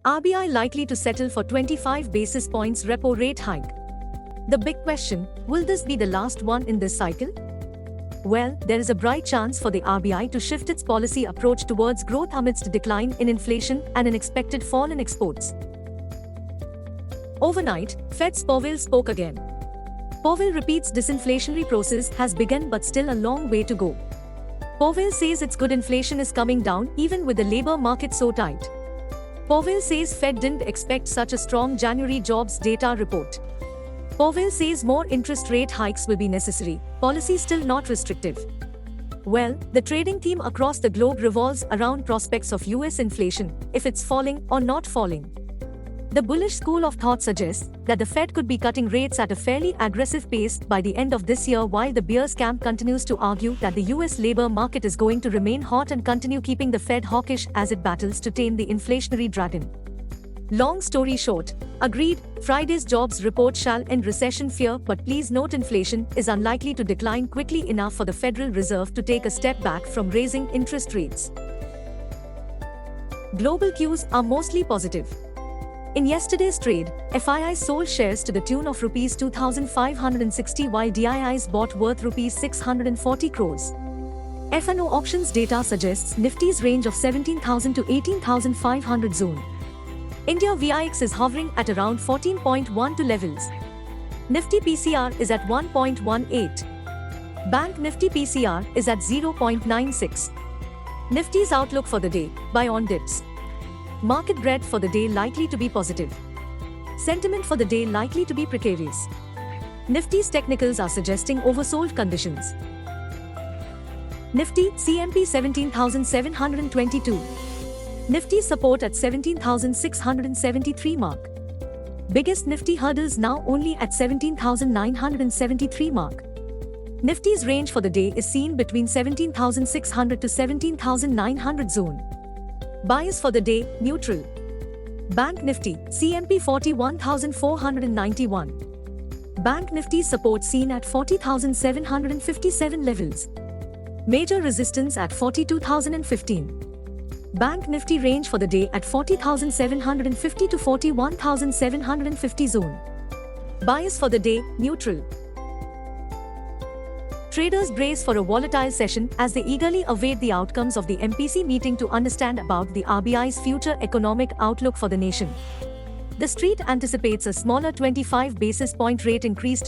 RBI likely to settle for 25 basis points repo rate hike. The big question, will this be the last one in this cycle? Well, there is a bright chance for the RBI to shift its policy approach towards growth amidst a decline in inflation and an expected fall in exports. Overnight, Fed's Powell spoke again. Powell repeats disinflationary process has begun but still a long way to go. Powell says its good inflation is coming down even with the labor market so tight. Powell says Fed didn't expect such a strong January jobs data report. Powell says more interest rate hikes will be necessary, policy still not restrictive. Well, the trading theme across the globe revolves around prospects of US inflation, if it's falling or not falling. The bullish school of thought suggests that the Fed could be cutting rates at a fairly aggressive pace by the end of this year, while the bears camp continues to argue that the US labor market is going to remain hot and continue keeping the Fed hawkish as it battles to tame the inflationary dragon. Long story short, agreed, Friday's jobs report shall end recession fear, but please note inflation is unlikely to decline quickly enough for the Federal Reserve to take a step back from raising interest rates. Global cues are mostly positive. In yesterday's trade, FIIs sold shares to the tune of Rs 2,560 while DIIs bought worth Rs 640 crores. F&O options data suggests Nifty's range of 17,000 to 18,500 zone. India VIX is hovering at around 14.12 levels. Nifty PCR is at 1.18. Bank Nifty PCR is at 0.96. Nifty's outlook for the day, buy on dips. Market breadth for the day likely to be positive. Sentiment for the day likely to be precarious. Nifty's technicals are suggesting oversold conditions. Nifty CMP 17,722. Nifty support at 17,673 mark. Biggest Nifty hurdles now only at 17,973 mark. Nifty's range for the day is seen between 17,600 to 17,900 zone. Bias for the day, neutral. Bank Nifty, CMP 41,491. Bank Nifty support seen at 40,757 levels. Major resistance at 42,015. Bank Nifty range for the day at 40,750 to 41,750 zone. Bias for the day, neutral. Traders brace for a volatile session as they eagerly await the outcomes of the MPC meeting to understand about the RBI's future economic outlook for the nation. The street anticipates a smaller 25 basis point rate increase